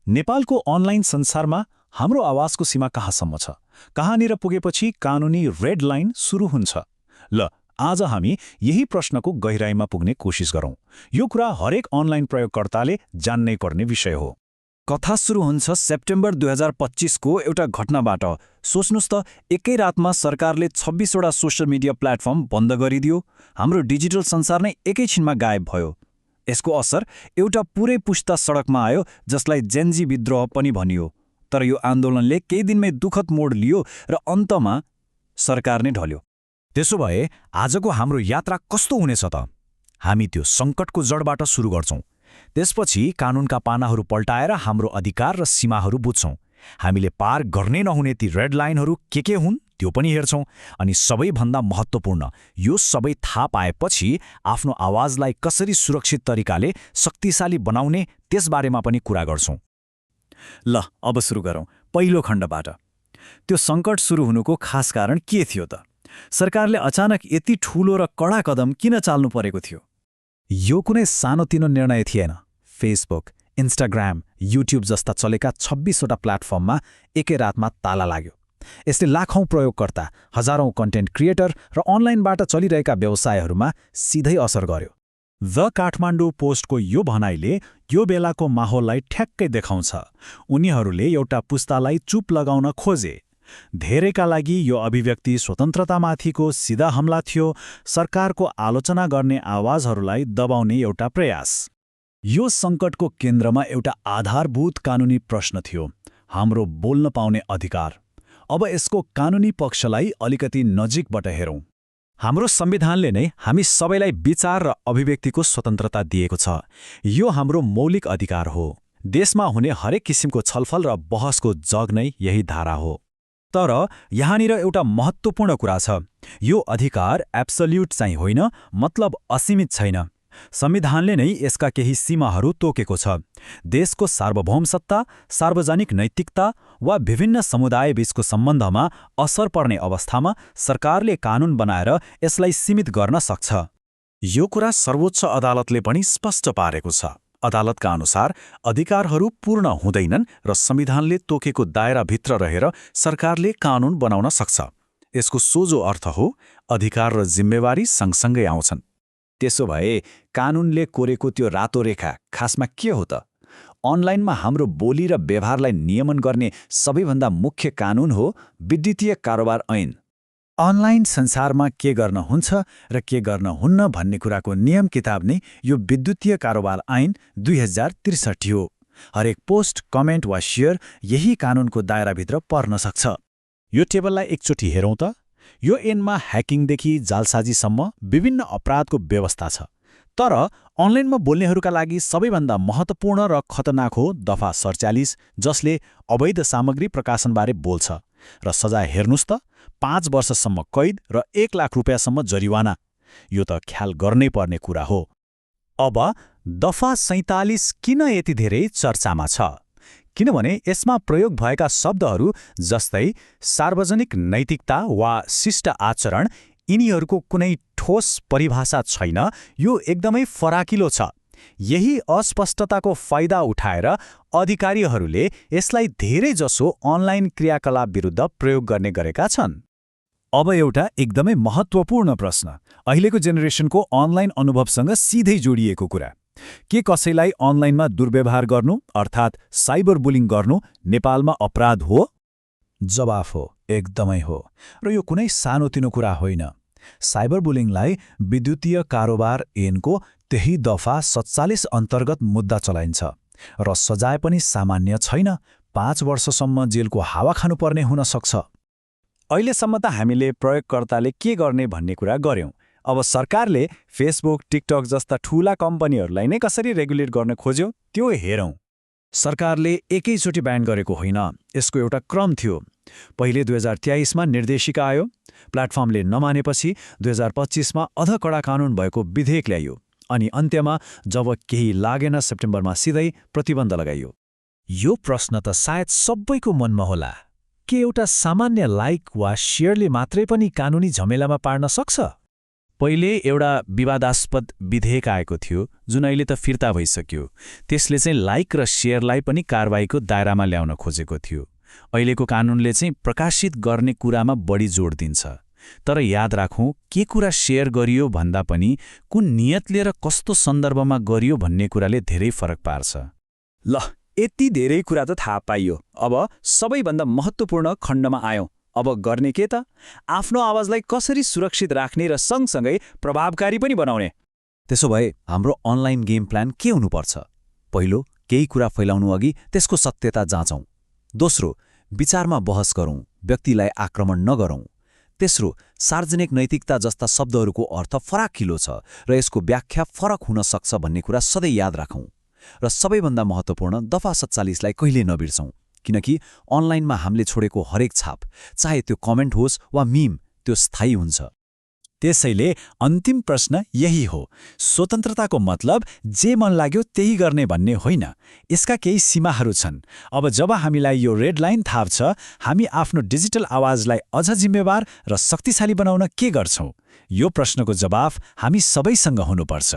नेपालको अनलाइन संसारमा हाम्रो आवाजको सीमा कहाँसम्म छ? कहाँनिर पुगेपछि कानुनी रेड लाइन सुरु हुन्छ? ल, आज हामी यही प्रश्नको गहिराईमा पुग्ने कोसिस गरौं। यो कुरा हरेक अनलाइन प्रयोगकर्ताले जान्नै पर्ने विषय हो। कथा सुरु हुन्छ सेप्टेम्बर 2025 को एउटा घटनाबाट। सोच्नुस् त, एकै रातमा सरकारले 26 वटा सोशल मिडिया प्लेटफर्म बन्द गरिदियो। हाम्रो डिजिटल संसार नै एकैछिनमा गायब भयो। यसको असर एउटा पुरै पुस्ता सडकमा आयो, जसलाई जेनजी विद्रोह पनि भनियो। तर यो आन्दोलनले केही दिनमै दुःखद मोड लियो र अन्तमा सरकार नै ढल्यो। त्यसो भए आजको हाम्रो यात्रा कस्तो हुनेछ त? हामी त्यो सङ्कटको जडबाट सुरु गर्छौं। त्यसपछि कानुनका पानाहरू पल्टाएर हाम्रो अधिकार र सीमाहरू बुझ्छौं। हामीले पार गर्नै नहुने ती रेड लाइनहरू के हुन् त्यो पनि हेर्छौं। अनि सबैभन्दा महत्त्वपूर्ण, यो सबै थाहा पाएपछि आफ्नो आवाजलाई कसरी सुरक्षित तरिकाले शक्तिशाली बनाउने त्यसबारेमा पनि कुरा गर्छौं। ल, अब सुरु गरौँ पहिलो खण्डबाट। त्यो सङ्कट सुरु हुनुको खास कारण के थियो त? सरकारले अचानक यति ठूलो र कडा कदम किन चाल्नु परेको थियो? यो कुनै सानोतिनो निर्णय थिएन। फेसबुक, इन्स्टाग्राम, युट्युब जस्ता चलेका 26 वटा प्लेटफर्ममा एकै रातमा ताला लाग्यो। यसले लाखौं प्रयोगकर्ता, हजारौं कन्टेन्ट क्रिएटर र अनलाइनबाट चलिरहेका व्यवसायहरूमा सिधै असर गर्यो। द काठमाडौँ पोस्टको यो भनाइले यो बेलाको माहौललाई ठ्याक्कै देखाउँछ। उनीहरूले एउटा पुस्तालाई चुप लगाउन खोजे। धेरैका लागि यो अभिव्यक्ति स्वतन्त्रतामाथिको सिधा हमला थियो, सरकारको आलोचना गर्ने आवाजहरूलाई दबाउने एउटा प्रयास। यो सङ्कटको केन्द्रमा एउटा आधारभूत कानुनी प्रश्न थियो, हाम्रो बोल्न पाउने अधिकार। अब यसको कानुनी पक्षलाई अलिकति नजिकबाट हेरौं। हाम्रो संविधानले नै हामी सबैलाई विचार र अभिव्यक्तिको स्वतन्त्रता दिएको छ। यो हाम्रो मौलिक अधिकार हो। देशमा हुने हरेक किसिमको छलफल र बहसको जग नै यही धारा हो। तर यहाँनिर एउटा महत्त्वपूर्ण कुरा छ। यो अधिकार एब्सोल्युट चाहिँ होइन, मतलब असीमित छैन। संविधानले नै यसका केही सीमाहरू तोकेको छ। देशको सार्वभौम सत्ता, सार्वजनिक नैतिकता वा विभिन्न समुदायबीचको सम्बन्धमा असर पर्ने अवस्थामा सरकारले कानुन बनाएर यसलाई सीमित गर्न सक्छ। यो कुरा सर्वोच्च अदालतले पनि स्पष्ट पारेको छ। अदालतका अनुसार अधिकारहरू पूर्ण हुँदैनन् र संविधानले तोकेको दायराभित्र रहेर सरकारले कानुन बनाउन सक्छ। यसको सोझो अर्थ हो, अधिकार र जिम्मेवारी सँगसँगै आउँछन्। त्यसो भए कानुनले कोरेको त्यो रातो रेखा खासमा के हो त? अनलाइनमा हाम्रो बोली र व्यवहारलाई नियमन गर्ने सबैभन्दा मुख्य कानुन हो विद्युतीय कारोबार ऐन। अनलाइन संसारमा के गर्न हुन्छ र के गर्न हुन्न भन्ने कुराको नियम किताब नै यो विद्युतीय कारोबार ऐन 2063 हो। हरेक पोस्ट, कमेन्ट वा शेयर यही कानुनको दायराभित्र पर्न सक्छ। यो टेबललाई एकचोटि हेरौँ त। यो ऐनमा ह्याकिङदेखि जालसाजीसम्म विभिन्न अपराधको व्यवस्था छ। तर अनलाइनमा बोल्नेहरूका लागि सबैभन्दा महत्त्वपूर्ण र खतरनाक हो दफा 47, जसले अवैध सामग्री प्रकाशनबारे बोल्छ। र सजाय हेर्नुस् त, 5 वर्षसम्म कैद र 1 लाख रुपियाँसम्म जरिवाना। यो त ख्याल गर्नै पर्ने कुरा हो। अब दफा 47 किन यति धेरै चर्चामा छ? किनभने यसमा प्रयोग भएका शब्दहरू जस्तै सार्वजनिक नैतिकता वा शिष्ट आचरण, यिनीहरूको कुनै ठोस परिभाषा छैन। यो एकदमै फराकिलो छ। यही अस्पष्टताको फाइदा उठाएर अधिकारीहरूले यसलाई धेरैजसो अनलाइन क्रियाकलाप विरुद्ध प्रयोग गर्ने गरेका छन्। अब एउटा एकदमै महत्त्वपूर्ण प्रश्न, अहिलेको जेनेरेसनको अनलाइन अनुभवसँग सिधै जोडिएको कुरा। के कसैलाई अनलाइनमा दुर्व्यवहार गर्नु अर्थात् साइबर बुलिङ गर्नु नेपालमा अपराध हो? जवाफ हो, एकदमै हो। र यो कुनै सानोतिनो कुरा होइन। साइबर बुलिङलाई विद्युतीय कारोबार ऐनको त्यही दफा 47 अन्तर्गत मुद्दा चलाइन्छ र सजाय पनि सामान्य छैन। 5 वर्षसम्म जेलको हावा खानुपर्ने हुन सक्छ। अहिलेसम्म त हामीले प्रयोगकर्ताले के गर्ने भन्ने कुरा गर्यौं। अब सरकारले फेसबुक, टिकटक जस्ता ठूला कम्पनीहरूलाई नै कसरी रेगुलेट गर्न खोज्यो त्यो हेरौं। सरकारले एकैचोटि ब्यान गरेको होइन, यसको एउटा क्रम थियो। पहिले 2023 मा निर्देशिका आयो। प्लेटफर्मले नमानेपछि 2025 मा अझ कडा कानुन भएको विधेयक ल्याइयो। अनि अन्त्यमा जब केही लागेन, सेप्टेम्बरमा सिधै प्रतिबन्ध लगाइयो। यो प्रश्न त सायद सबैको मनमा होला, के एउटा सामान्य लाइक वा शेयरले मात्रै पनि कानुनी झमेलामा पार्न सक्छ? पहिले एउटा विवादास्पद विधेयक आएको थियो जुन अहिले त फिर्ता भइसक्यो। त्यसले चाहिँ लाइक र शेयरलाई पनि कारबाहीको दायरामा ल्याउन खोजेको थियो। अहिलेको कानूनले चाहिँ प्रकाशित गर्ने कुरामा बढी जोड दिन्छ। तर याद राखौँ, के कुरा शेयर गरियो भन्दा पनि कुन नियतले र कस्तो सन्दर्भमा गरियो भन्ने कुराले धेरै फरक पार्छ। ल, यति धेरै कुरा त थाहा पाइयो। अब सबैभन्दा महत्त्वपूर्ण खण्डमा आयौँ। अब गर्ने के त? आफ्नो आवाजलाई कसरी सुरक्षित राख्ने र सँगसँगै प्रभावकारी पनि बनाउने। त्यसो भए हाम्रो अनलाइन गेम प्लान के हुनुपर्छ? पहिलो, केही कुरा फैलाउनु अघि त्यसको सत्यता जाँचौँ। दोस्रो, विचारमा बहस गरौँ, व्यक्तिलाई आक्रमण नगरौँ। तेस्रो, सार्वजनिक नैतिकता जस्ता शब्दहरूको अर्थ फराकिलो छ र यसको व्याख्या फरक हुन सक्छ भन्ने कुरा सधैँ याद राखौँ। र सबैभन्दा महत्त्वपूर्ण, दफा 47लाई कहिले नबिर्सौँ, किनकि अनलाइनमा हामीले छोडेको हरेक छाप, चाहे त्यो कमेन्ट होस् वा मीम, त्यो स्थायी हुन्छ। त्यसैले अन्तिम प्रश्न यही हो, स्वतन्त्रताको मतलब जे मन लाग्यो त्यही गर्ने भन्ने होइन। यसका केही सीमाहरू छन्। अब जब हामीलाई यो रेड लाइन थाहा छ, हामी आफ्नो डिजिटल आवाजलाई अझ जिम्मेवार र शक्तिशाली बनाउन के गर्छौँ? यो प्रश्नको जवाफ हामी सबैसँग हुनुपर्छ।